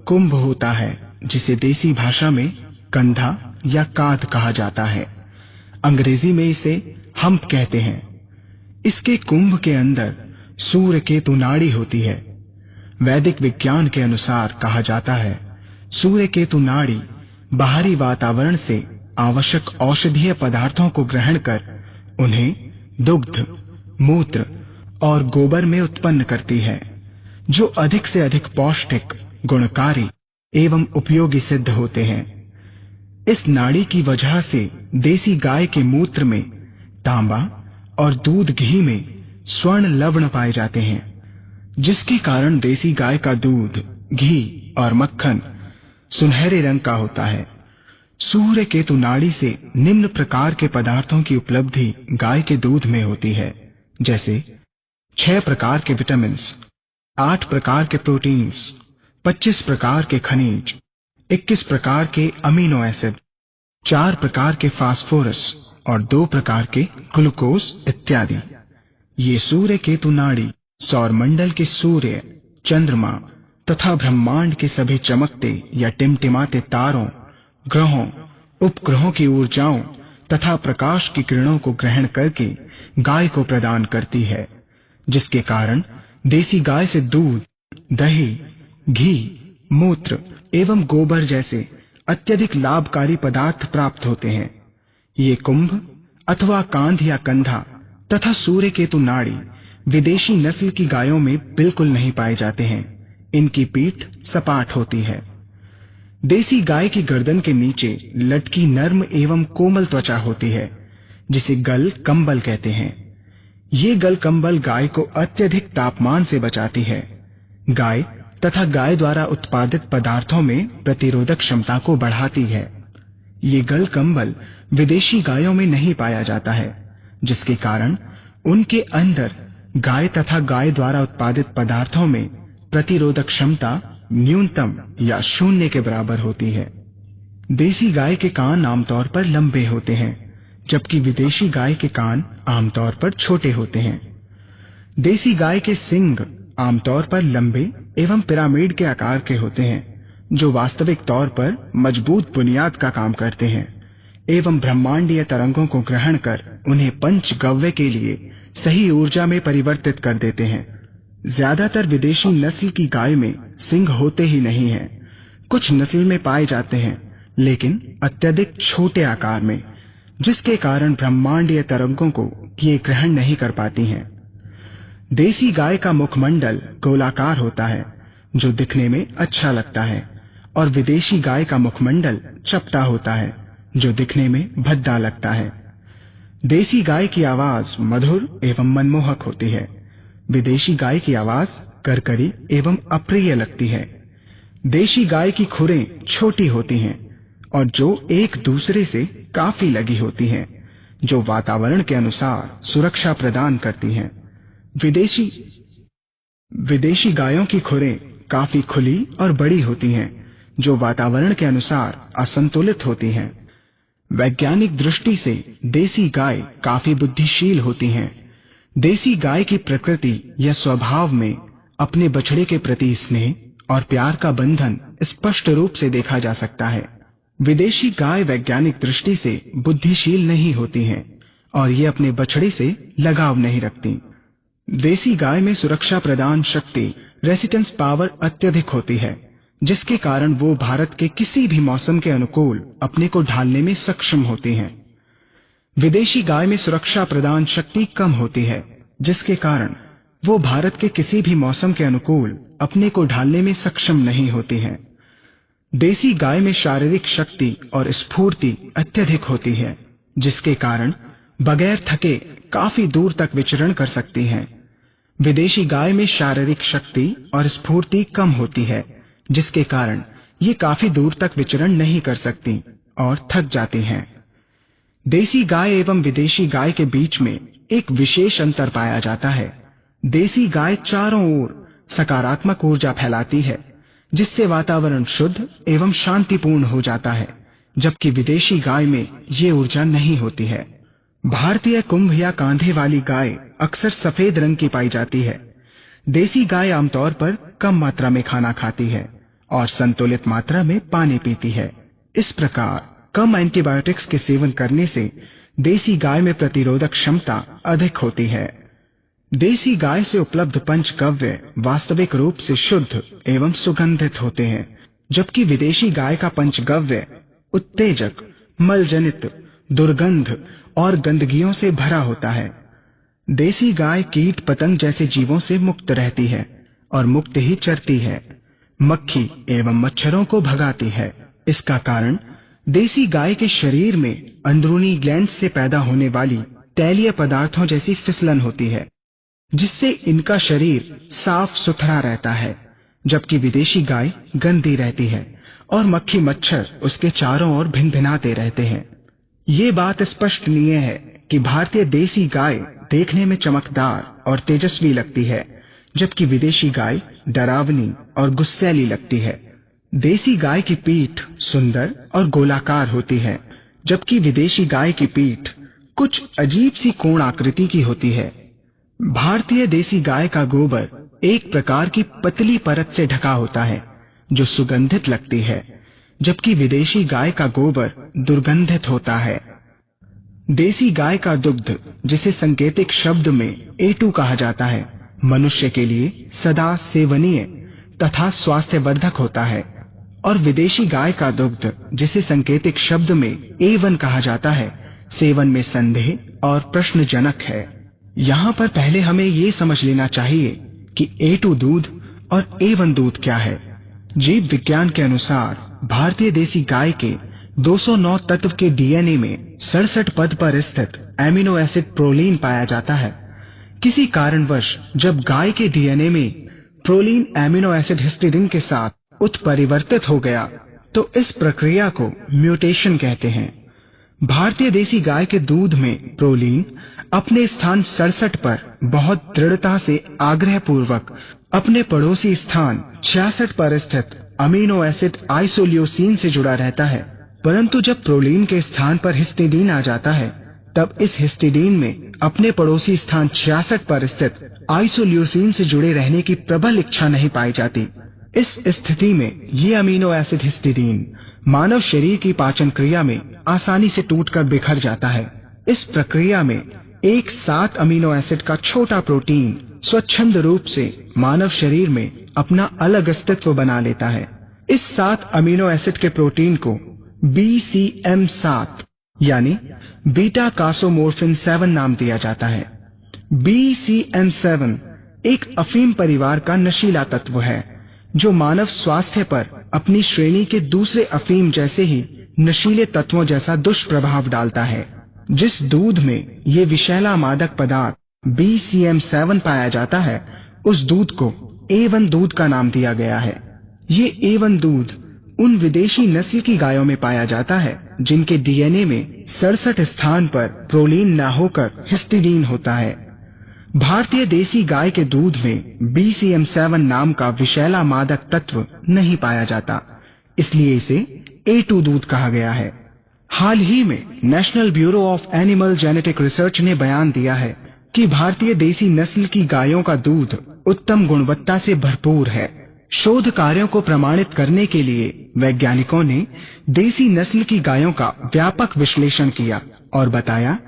कुंभ होता है, जिसे देसी भाषा में कंधा या काद कहा जाता है। अंग्रेजी में इसे हम्प कहते हैं। इसके कुंभ के अंदर सूर्य केतु नाड़ी होती है। वैदिक विज्ञान के अनुसार कहा जाता है, सूर्य केतु नाड़ी बाहरी वातावरण से आवश्यक औषधीय पदार्थों को ग्रहण कर उन्हें दुग्ध, मूत्र और गोबर में उत्पन्न करती है, जो अधिक से अधिक पौष्टिक, गुणकारी एवं उपयोगी सिद्ध होते हैं। इस नाड़ी की वजह से देसी गाय के मूत्र में तांबा और दूध घी में स्वर्ण लवण पाए जाते हैं, जिसके कारण देसी गाय का दूध, घी और मक्खन सुनहरे रंग का होता है। सूर्य केतु नाड़ी से निम्न प्रकार के पदार्थों की उपलब्धि गाय के दूध में होती है, जैसे 6 प्रकार के विटामिन्स, 8 प्रकार के प्रोटीन्स, 25 प्रकार के खनिज, 21 प्रकार के अमीनो एसिड, 4 प्रकार के फास्फोरस और 2 प्रकार के ग्लूकोज इत्यादि। ये सूर्य केतु नाड़ी सौरमंडल के सूर्य, चंद्रमा तथा ब्रह्मांड के सभी चमकते या टिमटिमाते तारों, ग्रहों, उपग्रहों की ऊर्जाओं तथा प्रकाश की किरणों को ग्रहण करके गाय को प्रदान करती है, जिसके कारण देसी गाय से दूध, दही, घी, मूत्र एवं गोबर जैसे अत्यधिक लाभकारी पदार्थ प्राप्त होते हैं। ये कुंभ अथवा कांध या कंधा तथा सूर्य केतु नाड़ी विदेशी नस्ल की गायों में बिल्कुल नहीं पाए जाते हैं। इनकी पीठ सपाट होती है। देसी गाय की गर्दन के नीचे लटकी नर्म एवं कोमल त्वचा होती है, जिसे गल कंबल कहते हैं। ये गल कंबल गाय को अत्यधिक तापमान से बचाती है। गाय तथा गाय द्वारा उत्पादित पदार्थों में प्रतिरोधक क्षमता को बढ़ाती है। ये गल कंबल विदेशी गायों में नहीं पाया जाता है, जिसके कारण उनके अंदर गाय तथा गाय द्वारा उत्पादित पदार्थों में प्रतिरोधक क्षमता न्यूनतम या शून्य के बराबर होती है। देसी गाय के कान आमतौर पर लंबे होते हैं, जबकि विदेशी गाय के कान आमतौर पर छोटे होते हैं। देसी गाय के सींग आमतौर पर लंबे एवं पिरामिड के आकार के होते हैं, जो वास्तविक तौर पर मजबूत बुनियाद का काम करते हैं एवं ब्रह्मांडीय तरंगों को ग्रहण कर उन्हें पंचगव्य के लिए सही ऊर्जा में परिवर्तित कर देते हैं। ज्यादातर विदेशी नस्ल की गाय में सींग होते ही नहीं हैं। कुछ नस्ल में पाए जाते हैं, लेकिन अत्यधिक छोटे आकार में, जिसके कारण ब्रह्मांडीय तरंगों को ये ग्रहण नहीं कर पाती हैं। देसी गाय का मुखमंडल गोलाकार होता है, जो दिखने में अच्छा लगता है, और विदेशी गाय का मुखमंडल चपटा होता है, जो दिखने में भद्दा लगता है। देसी गाय की आवाज मधुर एवं मनमोहक होती है। विदेशी गाय की आवाज करकरी एवं अप्रिय लगती है। देशी गाय की खुरें छोटी होती हैं और जो एक दूसरे से काफी लगी होती हैं, जो वातावरण के अनुसार सुरक्षा प्रदान करती हैं। विदेशी गायों की खुरें काफी खुली और बड़ी होती हैं, जो वातावरण के अनुसार असंतुलित होती हैं। वैज्ञानिक दृष्टि से देसी गाय काफी बुद्धिशील होती हैं। देसी गाय की प्रकृति या स्वभाव में अपने बछड़े के प्रति स्नेह और प्यार का बंधन स्पष्ट रूप से देखा जा सकता है। विदेशी गाय वैज्ञानिक दृष्टि से बुद्धिशील नहीं होती हैं और ये अपने बछड़े से लगाव नहीं रखती। देसी गाय में सुरक्षा प्रदान शक्ति, रेसिस्टेंस पावर अत्यधिक होती है, जिसके कारण वो भारत के किसी भी मौसम के अनुकूल अपने को ढालने में सक्षम होती हैं। विदेशी गाय में सुरक्षा प्रदान शक्ति कम होती है, जिसके कारण वो भारत के किसी भी मौसम के अनुकूल अपने को ढालने में सक्षम नहीं होती हैं। देसी गाय में शारीरिक शक्ति और स्फूर्ति अत्यधिक होती है, जिसके कारण बगैर थके काफी दूर तक विचरण कर सकती हैं। विदेशी गाय में शारीरिक शक्ति और स्फूर्ति कम होती है, जिसके कारण ये काफी दूर तक विचरण नहीं कर सकती और थक जाती हैं। देसी गाय एवं विदेशी गाय के बीच में एक विशेष अंतर पाया जाता है। देसी गाय चारों ओर सकारात्मक ऊर्जा फैलाती है, जिससे वातावरण शुद्ध एवं शांतिपूर्ण हो जाता है, जबकि विदेशी गाय में ये ऊर्जा नहीं होती है। भारतीय कुंभ या कांधे वाली गाय अक्सर सफेद रंग की पाई जाती है। देसी गाय आमतौर पर कम मात्रा में खाना खाती है और संतुलित मात्रा में पानी पीती है। इस प्रकार कम एंटीबायोटिक्स के सेवन करने से देसी गाय में प्रतिरोधक क्षमता अधिक होती है। देसी गाय से उपलब्ध पंचगव्य वास्तविक रूप से शुद्ध एवं सुगंधित होते हैं, जबकि विदेशी गाय का पंचगव्य उत्तेजक, मलजनित, दुर्गंध और गंदगियों से भरा होता है। देसी गाय कीट पतंग जैसे जीवों से मुक्त रहती है और मुक्त ही चरती है, मक्खी एवं मच्छरों को भगाती है। इसका कारण देसी गाय के शरीर में अंदरूनी ग्लैंड से पैदा होने वाली तैलीय पदार्थों जैसी फिसलन होती है, जिससे इनका शरीर साफ सुथरा रहता है, जबकि विदेशी गाय गंदी रहती है और मक्खी मच्छर उसके चारों ओर भिनभिनाते रहते हैं। ये बात स्पष्टनीय है कि भारतीय देसी गाय देखने में चमकदार और तेजस्वी लगती है, जबकि विदेशी गाय डरावनी और गुस्सैली लगती है। देसी गाय की पीठ सुंदर और गोलाकार होती है, जबकि विदेशी गाय की पीठ कुछ अजीब सी कोण आकृति की होती है। भारतीय देसी गाय का गोबर एक प्रकार की पतली परत से ढका होता है जो सुगंधित लगती है, जबकि विदेशी गाय का गोबर दुर्गंधित होता है। देसी गाय का दुग्ध, जिसे सांकेतिक शब्द में A2 कहा जाता है, मनुष्य के लिए सदा सेवनीय तथा स्वास्थ्यवर्धक होता है, और विदेशी गाय का दुग्ध, जिसे सांकेतिक शब्द में A1 कहा जाता है, सेवन में संदेह और प्रश्नजनक है। यहाँ पर पहले हमें ये समझ लेना चाहिए कि A2 दूध और A1 दूध क्या है। जीव विज्ञान के अनुसार भारतीय देसी गाय के 209 तत्व के डीएनए में 67 पद पर स्थित एमिनो एसिड प्रोलीन पाया जाता है। किसी कारणवश जब गाय के डीएनए में प्रोलीन एमिनो एसिड हिस्टिडीन के साथ उत्परिवर्तित हो गया तो इस प्रक्रिया को म्यूटेशन कहते हैं। भारतीय देसी गाय के दूध में प्रोलीन अपने स्थान 67 पर बहुत दृढ़ता से आग्रह पूर्वक अपने पड़ोसी स्थान 66 पर स्थित अमीनो एसिड आइसोल्यूसिन से जुड़ा रहता है, परंतु जब प्रोलीन के स्थान पर हिस्टिडीन आ जाता है तब इस हिस्टिडीन में अपने पड़ोसी स्थान 66 पर स्थित आइसोल्यूसिन से जुड़े रहने की प्रबल इच्छा नहीं पाई जाती। इस स्थिति में ये अमीनो एसिड हिस्टिडीन मानव शरीर की पाचन क्रिया में आसानी से टूटकर बिखर जाता है। इस प्रक्रिया में एक 7 अमीनो एसिड का छोटा प्रोटीन स्वच्छंद रूप से मानव शरीर में अपना अलग अस्तित्व बना लेता है। इस 7 अमीनो एसिड के प्रोटीन को BCM7 यानी बीटा कासोमोर्फिन 7 नाम दिया जाता है। BCM7 एक अफीम परिवार का नशीला तत्व है जो मानव स्वास्थ्य पर अपनी श्रेणी के दूसरे अफीम जैसे ही नशीले तत्वों जैसा दुष्प्रभाव डालता है। जिस दूध में ये विषैला मादक पदार्थ BCM7 पाया जाता है, उस दूध को A1 दूध का नाम दिया गया है। ये A1 दूध उन विदेशी नस्ल की गायों में पाया जाता है जिनके डीएनए में 67 स्थान पर प्रोलीन न होकर हिस्टिडीन होता है। भारतीय देसी गाय के दूध में BCM7 नाम का विषैला मादक तत्व नहीं पाया जाता, इसलिए इसे A2 दूध कहा गया है। हाल ही में national bureau of animal genetic research ने बयान दिया है कि भारतीय देसी नस्ल की गायों का दूध उत्तम गुणवत्ता से भरपूर है। शोध कार्यों को प्रमाणित करने के लिए वैज्ञानिकों ने देसी नस्ल की गायों का व्यापक विश्लेषण किया और बताया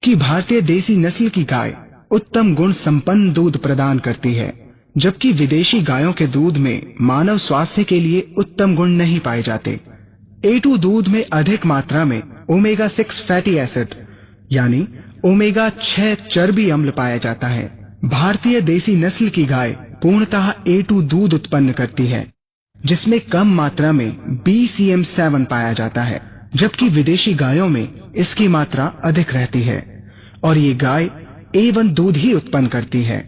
कि भारतीय देसी नस्ल की गाय उत्तम गुण संपन्न दूध प्रदान करती है, जबकि विदेशी गायों के दूध में मानव स्वास्थ्य के लिए उत्तम गुण नहीं पाए जाते। A2 दूध में अधिक मात्रा में ओमेगा 6 फैटी एसिड यानी ओमेगा 6 चर्बी अम्ल पाया जाता है। भारतीय देसी नस्ल की गाय पूर्णतः A2 दूध उत्पन्न करती है, जिसमें कम मात्रा में BCM7 पाया जाता है, जबकि विदेशी गायों में इसकी मात्रा अधिक रहती है और ये गाय A1 दूध ही उत्पन्न करती है।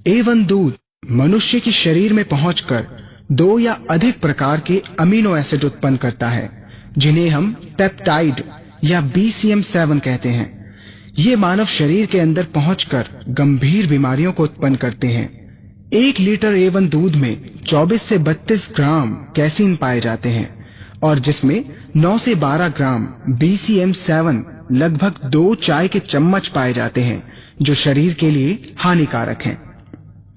A1 दूध मनुष्य के शरीर में पहुंचकर 2 या अधिक प्रकार के अमीनो एसिड उत्पन्न करता है, जिन्हें हम पेप्टाइड या BCM7 कहते हैं। ये मानव शरीर के अंदर पहुंचकर गंभीर बीमारियों को उत्पन्न करते हैं। 1 लीटर A1 दूध में 24 से 32 ग्राम कैसीन पाए जाते हैं और जिसमें 9 से 12 ग्राम BCM7 लगभग 2 चाय के चम्मच पाए जाते हैं, जो शरीर के लिए हानिकारक हैं।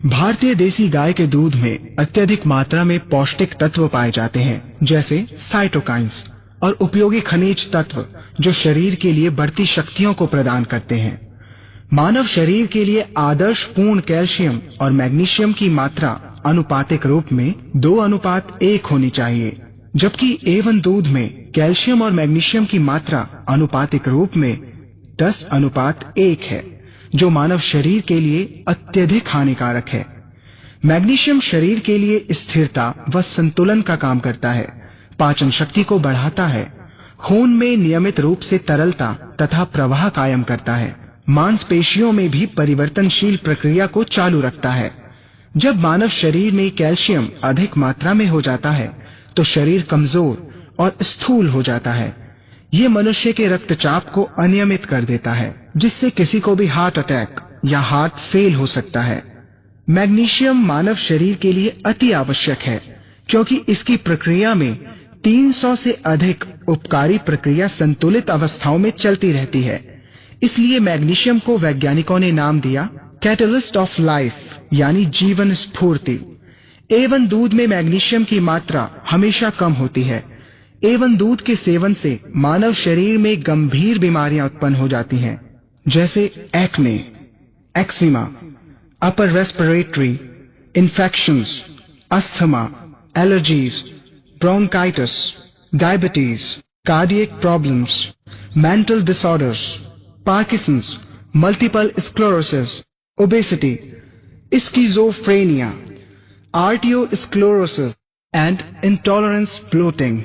भारतीय देसी गाय के दूध में अत्यधिक मात्रा में पौष्टिक तत्व पाए जाते हैं, जैसे साइटोकाइंस और उपयोगी खनिज तत्व जो शरीर के लिए बढ़ती शक्तियों को प्रदान करते हैं। मानव शरीर के लिए आदर्श पूर्ण कैल्शियम और मैग्नीशियम की मात्रा अनुपातिक रूप में 2:1 होनी चाहिए, जबकि A1 दूध में कैल्शियम और मैग्नीशियम की मात्रा अनुपातिक रूप में 10:1 है, जो मानव शरीर के लिए अत्यधिक हानिकारक है। मैग्नीशियम शरीर के लिए स्थिरता व संतुलन का काम करता है, पाचन शक्ति को बढ़ाता है, खून में नियमित रूप से तरलता तथा प्रवाह कायम करता है, मांसपेशियों में भी परिवर्तनशील प्रक्रिया को चालू रखता है। जब मानव शरीर में कैल्शियम अधिक मात्रा में हो जाता है तो शरीर कमजोर और स्थूल हो जाता है। ये मनुष्य के रक्तचाप को अनियमित कर देता है, जिससे किसी को भी हार्ट अटैक या हार्ट फेल हो सकता है। मैग्नीशियम मानव शरीर के लिए अति आवश्यक है, क्योंकि इसकी प्रक्रिया में 300 से अधिक उपकारी प्रक्रिया संतुलित अवस्थाओं में चलती रहती है। इसलिए मैग्नीशियम को वैज्ञानिकों ने नाम दिया कैटलिस्ट ऑफ लाइफ, यानी जीवन स्फूर्ति। A1 दूध में मैग्नीशियम की मात्रा हमेशा कम होती है। A1 दूध के सेवन से मानव शरीर में गंभीर बीमारियां उत्पन्न हो जाती हैं, जैसे acne, eczema, upper respiratory infections, asthma, allergies, bronchitis, diabetes, cardiac problems, mental disorders, Parkinson's, multiple sclerosis, obesity, schizophrenia, arteriosclerosis and intolerance bloating.